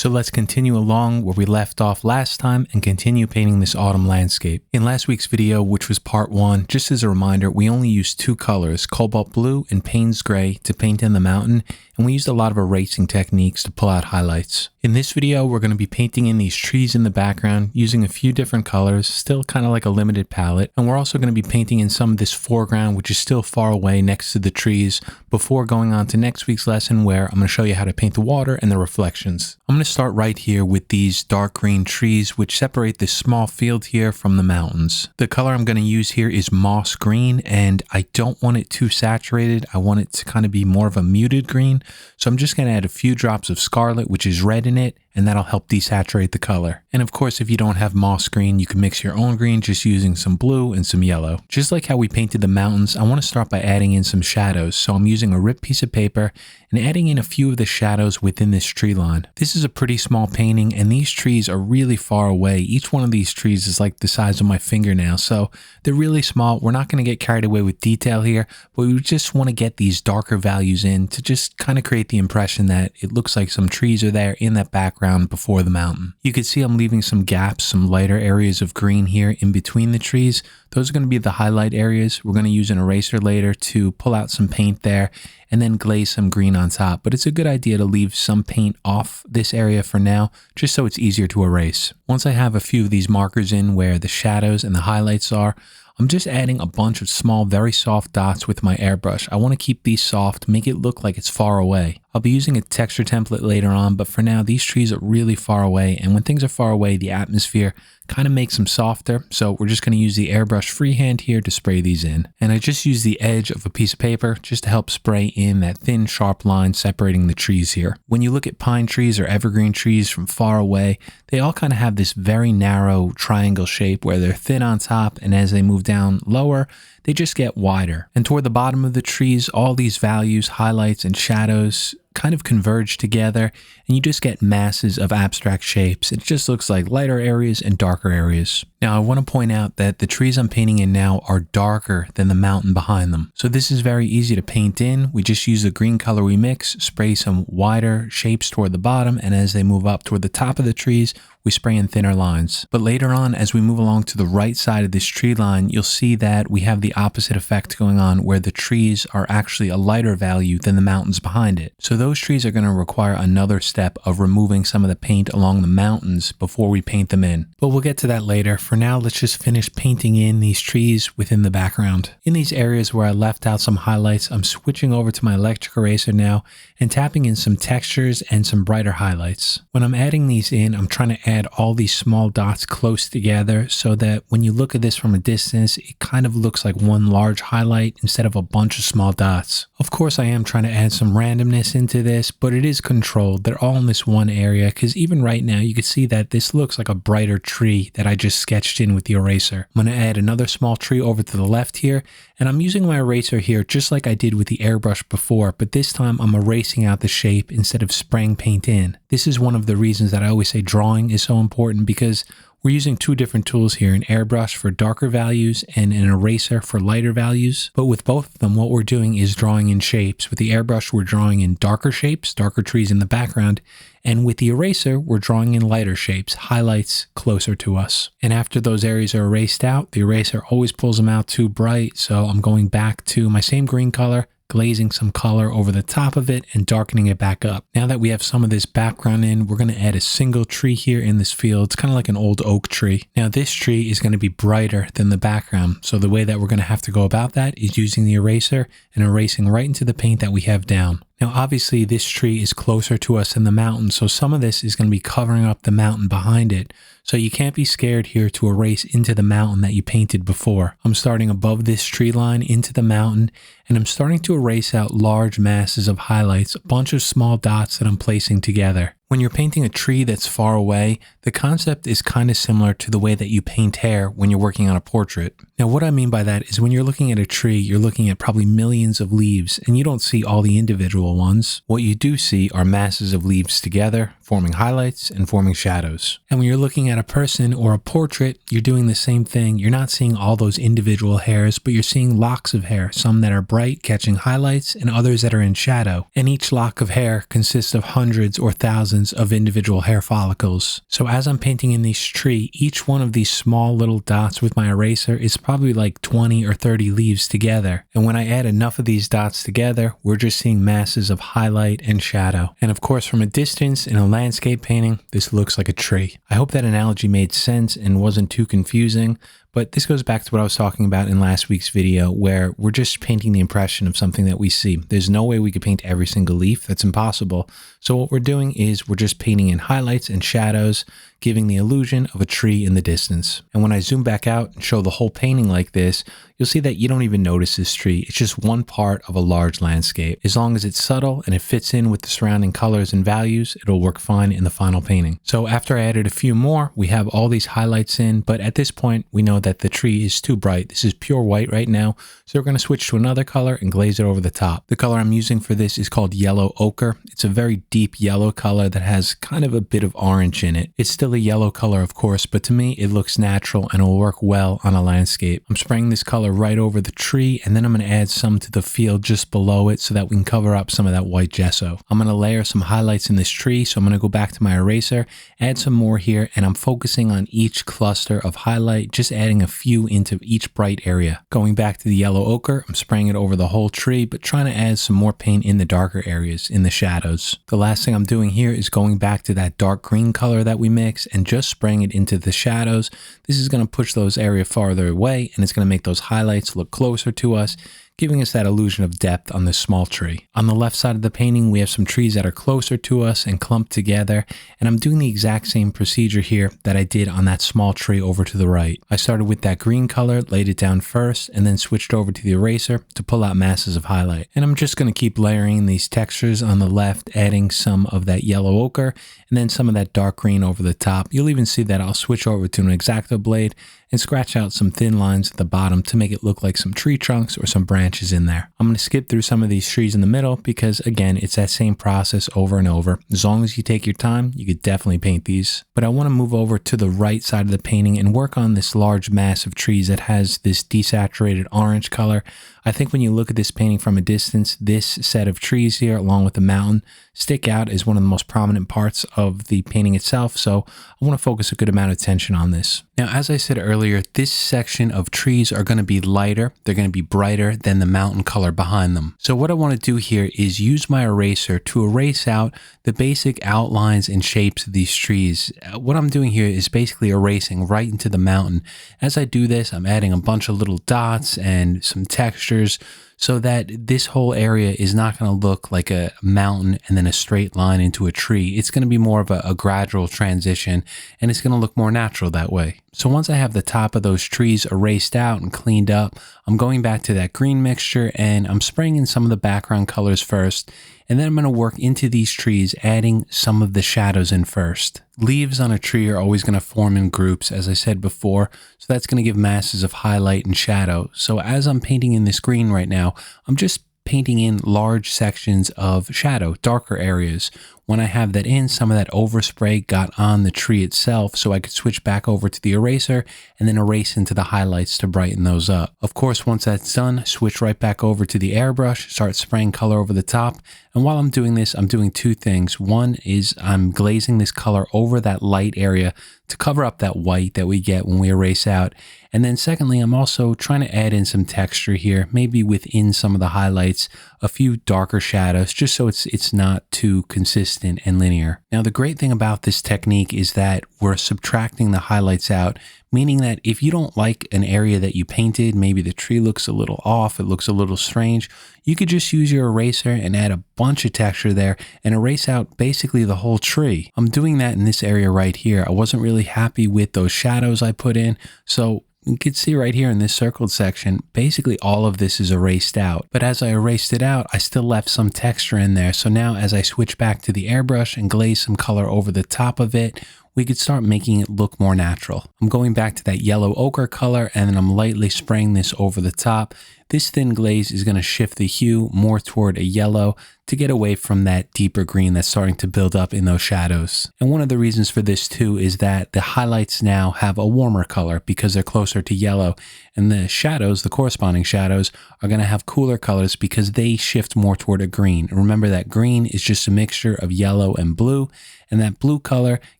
So let's continue along where we left off last time and continue painting this autumn landscape. In last week's video, which was part 1, just as a reminder, we only used 2 colors, cobalt blue and Payne's gray, to paint in the mountain, and we used a lot of erasing techniques to pull out highlights. In this video, we're going to be painting in these trees in the background using a few different colors, still kind of like a limited palette, and we're also going to be painting in some of this foreground, which is still far away next to the trees, before going on to next week's lesson where I'm going to show you how to paint the water and the reflections. I'm going to start right here with these dark green trees which separate this small field here from the mountains. The color I'm going to use here is moss green, and I don't want it too saturated. I want it to kind of be more of a muted green, so I'm just going to add a few drops of scarlet, which is red in it, and that'll help desaturate the color. And of course, if you don't have moss green, you can mix your own green just using some blue and some yellow. Just like how we painted the mountains, I want to start by adding in some shadows. So I'm using a ripped piece of paper and adding in a few of the shadows within this tree line. This is a pretty small painting, and these trees are really far away. Each one of these trees is like the size of my fingernail, so they're really small. We're not going to get carried away with detail here, but we just want to get these darker values in to just kind of create the impression that it looks like some trees are there in that background before the mountain. You can see I'm leaving some gaps, some lighter areas of green here in between the trees. Those are going to be the highlight areas. We're going to use an eraser later to pull out some paint there and then glaze some green on top. But it's a good idea to leave some paint off this area for now, just so it's easier to erase. Once I have a few of these markers in where the shadows and the highlights are, I'm just adding a bunch of small, very soft dots with my airbrush. I want to keep these soft, make it look like it's far away. I'll be using a texture template later on, but for now, these trees are really far away, and when things are far away, the atmosphere kind of makes them softer, so we're just going to use the airbrush freehand here to spray these in. And I just use the edge of a piece of paper just to help spray in that thin, sharp line separating the trees here. When you look at pine trees or evergreen trees from far away, they all kind of have this very narrow triangle shape where they're thin on top, and as they move down lower, they just get wider. And toward the bottom of the trees, all these values, highlights, and shadows kind of converge together, and you just get masses of abstract shapes. It just looks like lighter areas and darker areas. Now, I want to point out that the trees I'm painting in now are darker than the mountain behind them. So this is very easy to paint in. We just use the green color we mix, spray some wider shapes toward the bottom, and as they move up toward the top of the trees, we spray in thinner lines. But later on, as we move along to the right side of this tree line, you'll see that we have the opposite effect going on where the trees are actually a lighter value than the mountains behind it. So those trees are going to require another step of removing some of the paint along the mountains before we paint them in. But we'll get to that later. For now, let's just finish painting in these trees within the background. In these areas where I left out some highlights, I'm switching over to my electric eraser now and tapping in some textures and some brighter highlights. When I'm adding these in, I'm trying to add all these small dots close together so that when you look at this from a distance, it kind of looks like one large highlight instead of a bunch of small dots. Of course, I am trying to add some randomness into this, but it is controlled. They're all in this one area because even right now, you can see that this looks like a brighter tree that I just sketched in with the eraser. I'm going to add another small tree over to the left here, and I'm using my eraser here just like I did with the airbrush before, but this time I'm erasing out the shape instead of spraying paint in. This is one of the reasons that I always say drawing is so important, because we're using 2 different tools here, an airbrush for darker values and an eraser for lighter values. But with both of them, what we're doing is drawing in shapes. With the airbrush, we're drawing in darker shapes, darker trees in the background. And with the eraser, we're drawing in lighter shapes, highlights closer to us. And after those areas are erased out, the eraser always pulls them out too bright. So I'm going back to my same green color, glazing some color over the top of it and darkening it back up. Now that we have some of this background in, we're going to add a single tree here in this field. It's kind of like an old oak tree. Now this tree is going to be brighter than the background. So the way that we're going to have to go about that is using the eraser and erasing right into the paint that we have down. Now, obviously, this tree is closer to us than the mountain, so some of this is going to be covering up the mountain behind it. So you can't be scared here to erase into the mountain that you painted before. I'm starting above this tree line into the mountain, and I'm starting to erase out large masses of highlights, a bunch of small dots that I'm placing together. When you're painting a tree that's far away, the concept is kind of similar to the way that you paint hair when you're working on a portrait. Now, what I mean by that is when you're looking at a tree, you're looking at probably millions of leaves, and you don't see all the individual ones. What you do see are masses of leaves together, forming highlights and forming shadows. And when you're looking at a person or a portrait, you're doing the same thing. You're not seeing all those individual hairs, but you're seeing locks of hair, some that are bright catching highlights and others that are in shadow. And each lock of hair consists of hundreds or thousands of individual hair follicles. So as I'm painting in this tree, each one of these small little dots with my eraser is probably like 20 or 30 leaves together. And when I add enough of these dots together, we're just seeing masses of highlight and shadow. And of course, from a distance in a landscape painting, this looks like a tree. I hope that analogy made sense and wasn't too confusing. But this goes back to what I was talking about in last week's video, where we're just painting the impression of something that we see. There's no way we could paint every single leaf. That's impossible. So what we're doing is we're just painting in highlights and shadows, giving the illusion of a tree in the distance. And when I zoom back out and show the whole painting like this, you'll see that you don't even notice this tree. It's just one part of a large landscape. As long as it's subtle and it fits in with the surrounding colors and values, it'll work fine in the final painting. So after I added a few more, we have all these highlights in, but at this point, we know that the tree is too bright. This is pure white right now, so we're going to switch to another color and glaze it over the top. The color I'm using for this is called yellow ochre. It's a very deep yellow color that has kind of a bit of orange in it. It's still a yellow color, of course, but to me, it looks natural and will work well on a landscape. I'm spraying this color right over the tree, and then I'm going to add some to the field just below it so that we can cover up some of that white gesso. I'm going to layer some highlights in this tree, so I'm going to go back to my eraser, add some more here, and I'm focusing on each cluster of highlight, just adding a few into each bright area. Going back to the yellow ochre, I'm spraying it over the whole tree, but trying to add some more paint in the darker areas, in the shadows. The last thing I'm doing here is going back to that dark green color that we mixed and just spraying it into the shadows. This is going to push those areas farther away, and it's going to make those highlights look closer to us, giving us that illusion of depth on this small tree. On the left side of the painting, we have some trees that are closer to us and clumped together, and I'm doing the exact same procedure here that I did on that small tree over to the right. I started with that green color, laid it down first, and then switched over to the eraser to pull out masses of highlight. And I'm just going to keep layering these textures on the left, adding some of that yellow ochre, and then some of that dark green over the top. You'll even see that I'll switch over to an X-Acto blade and scratch out some thin lines at the bottom to make it look like some tree trunks or some branches in there. I'm going to skip through some of these trees in the middle because, again, it's that same process over and over. As long as you take your time, you could definitely paint these. But I want to move over to the right side of the painting and work on this large mass of trees that has this desaturated orange color. I think when you look at this painting from a distance, this set of trees here, along with the mountain, stick out as one of the most prominent parts of the painting itself. So I want to focus a good amount of attention on this. Now, as I said earlier, this section of trees are going to be lighter. They're going to be brighter than the mountain color behind them. So what I want to do here is use my eraser to erase out the basic outlines and shapes of these trees. What I'm doing here is basically erasing right into the mountain. As I do this, I'm adding a bunch of little dots and some textures so that this whole area is not going to look like a mountain and then a straight line into a tree. It's going to be more of a gradual transition, and it's going to look more natural that way. So once I have the top of those trees erased out and cleaned up, I'm going back to that green mixture and I'm spraying in some of the background colors first. And then I'm going to work into these trees, adding some of the shadows in first. Leaves on a tree are always going to form in groups, as I said before, so that's going to give masses of highlight and shadow. So as I'm painting in this green right now, I'm just painting in large sections of shadow, darker areas. When I have that in, some of that overspray got on the tree itself, so I could switch back over to the eraser and then erase into the highlights to brighten those up. Of course, once that's done, switch right back over to the airbrush, start spraying color over the top. And while I'm doing this, I'm doing two things. One is I'm glazing this color over that light area to cover up that white that we get when we erase out. And then secondly, I'm also trying to add in some texture here, maybe within some of the highlights, a few darker shadows, just so it's not too consistent and linear. Now, the great thing about this technique is that we're subtracting the highlights out, meaning that if you don't like an area that you painted, maybe the tree looks a little off, it looks a little strange, you could just use your eraser and add a bunch of texture there and erase out basically the whole tree. I'm doing that in this area right here. I wasn't really happy with those shadows I put in, so you can see right here in this circled section, basically all of this is erased out. But as I erased it out, I still left some texture in there. So now as I switch back to the airbrush and glaze some color over the top of it, we could start making it look more natural. I'm going back to that yellow ochre color and then I'm lightly spraying this over the top. This thin glaze is going to shift the hue more toward a yellow to get away from that deeper green that's starting to build up in those shadows. And one of the reasons for this too is that the highlights now have a warmer color because they're closer to yellow, and the shadows, the corresponding shadows, are going to have cooler colors because they shift more toward a green. And remember that green is just a mixture of yellow and blue, and that blue color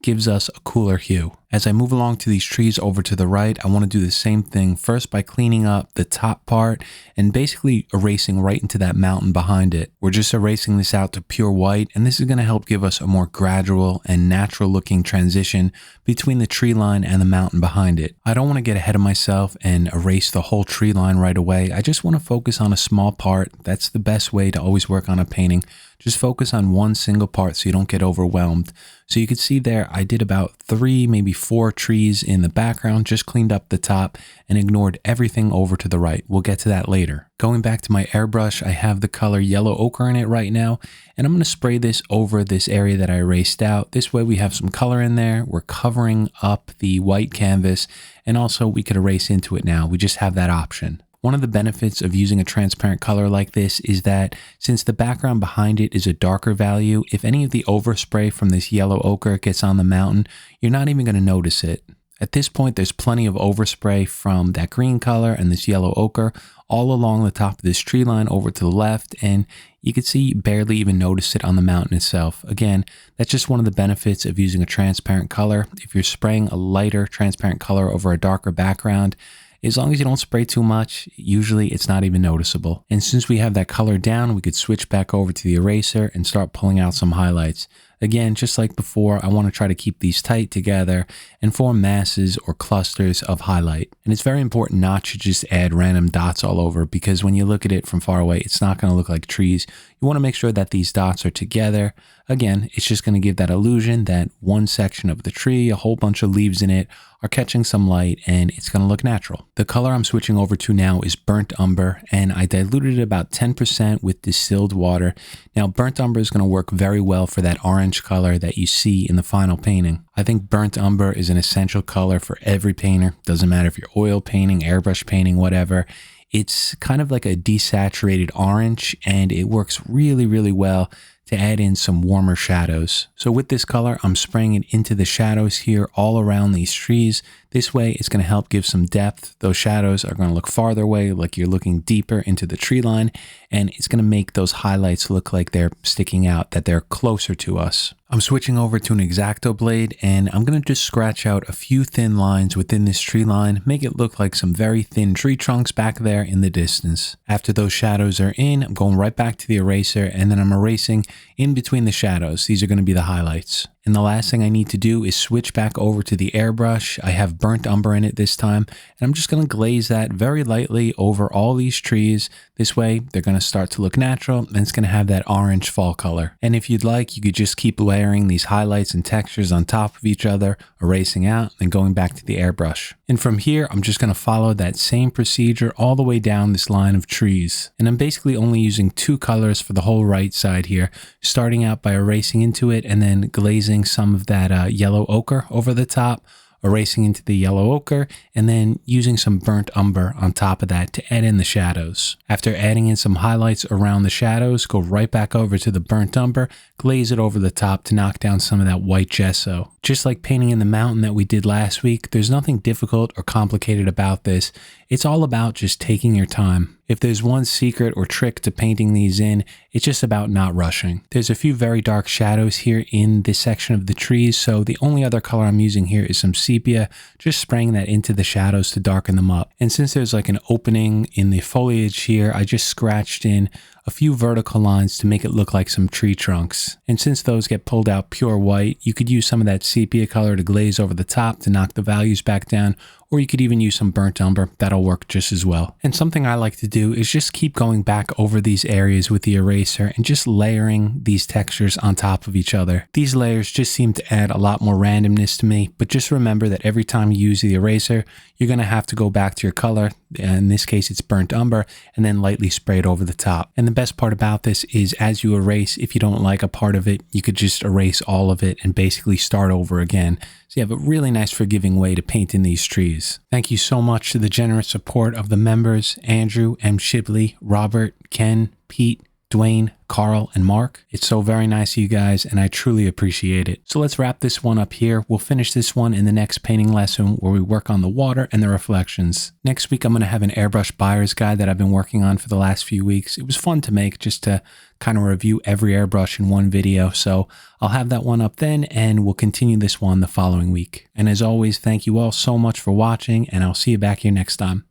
gives us a cooler hue. As I move along to these trees over to the right, I want to do the same thing first by cleaning up the top part and basically erasing right into that mountain behind it. We're just erasing this out to pure white, and this is going to help give us a more gradual and natural looking transition between the tree line and the mountain behind it. I don't want to get ahead of myself and erase the whole tree line right away. I just want to focus on a small part. That's the best way to always work on a painting. Just focus on one single part so you don't get overwhelmed. So you can see there, I did about 3, maybe 4 trees in the background, just cleaned up the top and ignored everything over to the right. We'll get to that later. Going back to my airbrush, I have the color yellow ochre in it right now, and I'm going to spray this over this area that I erased out. This way we have some color in there. We're covering up the white canvas, and also we could erase into it now. We just have that option. One of the benefits of using a transparent color like this is that since the background behind it is a darker value, if any of the overspray from this yellow ochre gets on the mountain, you're not even going to notice it. At this point, there's plenty of overspray from that green color and this yellow ochre all along the top of this tree line over to the left, and you can see you barely even notice it on the mountain itself. Again, that's just one of the benefits of using a transparent color. If you're spraying a lighter transparent color over a darker background, as long as you don't spray too much, usually it's not even noticeable. And since we have that color down, we could switch back over to the eraser and start pulling out some highlights. Again, just like before, I want to try to keep these tight together and form masses or clusters of highlight. And it's very important not to just add random dots all over, because when you look at it from far away, it's not going to look like trees. You want to make sure that these dots are together. Again, it's just going to give that illusion that one section of the tree, a whole bunch of leaves in it, are catching some light, and it's going to look natural. The color I'm switching over to now is burnt umber, and I diluted it about 10% with distilled water. Now, burnt umber is going to work very well for that orange color that you see in the final painting. I think burnt umber is an essential color for every painter. Doesn't matter if you're oil painting, airbrush painting, whatever. It's kind of like a desaturated orange, and it works really, really well to add in some warmer shadows. So with this color, I'm spraying it into the shadows here all around these trees. This way, it's going to help give some depth. Those shadows are going to look farther away, like you're looking deeper into the tree line, and it's going to make those highlights look like they're sticking out, that they're closer to us. I'm switching over to an X-Acto blade, and I'm going to just scratch out a few thin lines within this tree line, make it look like some very thin tree trunks back there in the distance. After those shadows are in, I'm going right back to the eraser, and then I'm erasing in between the shadows. These are going to be the highlights. And the last thing I need to do is switch back over to the airbrush. I have burnt umber in it this time, and I'm just going to glaze that very lightly over all these trees. This way, they're going to start to look natural, and it's going to have that orange fall color. And if you'd like, you could just keep layering these highlights and textures on top of each other, erasing out, and going back to the airbrush. And from here, I'm just going to follow that same procedure all the way down this line of trees. And I'm basically only using 2 colors for the whole right side here, starting out by erasing into it and then glazing some of that yellow ochre over the top, erasing into the yellow ochre, and then using some burnt umber on top of that to add in the shadows. After adding in some highlights around the shadows, go right back over to the burnt umber, glaze it over the top to knock down some of that white gesso. Just like painting in the mountain that we did last week, there's nothing difficult or complicated about this. It's all about just taking your time. If there's one secret or trick to painting these in, it's just about not rushing. There's a few very dark shadows here in this section of the trees, so the only other color I'm using here is some sepia, just spraying that into the shadows to darken them up. And since there's like an opening in the foliage here, I just scratched in a few vertical lines to make it look like some tree trunks. And since those get pulled out pure white, you could use some of that sepia color to glaze over the top to knock the values back down, or you could even use some burnt umber. That'll work just as well. And something I like to do is just keep going back over these areas with the eraser and just layering these textures on top of each other. These layers just seem to add a lot more randomness to me, but just remember that every time you use the eraser, you're going to have to go back to your color. In this case, it's burnt umber, and then lightly spray it over the top. And the best part about this is as you erase, if you don't like a part of it, you could just erase all of it and basically start over again. So you have a really nice forgiving way to paint in these trees. Thank you so much to the generous support of the members, Andrew, M. Shibley, Robert, Ken, Pete, Dwayne, Carl, and Mark. It's so very nice of you guys, and I truly appreciate it. So let's wrap this one up here. We'll finish this one in the next painting lesson where we work on the water and the reflections. Next week, I'm going to have an airbrush buyer's guide that I've been working on for the last few weeks. It was fun to make just to kind of review every airbrush in one video. So I'll have that one up then, and we'll continue this one the following week. And as always, thank you all so much for watching, and I'll see you back here next time.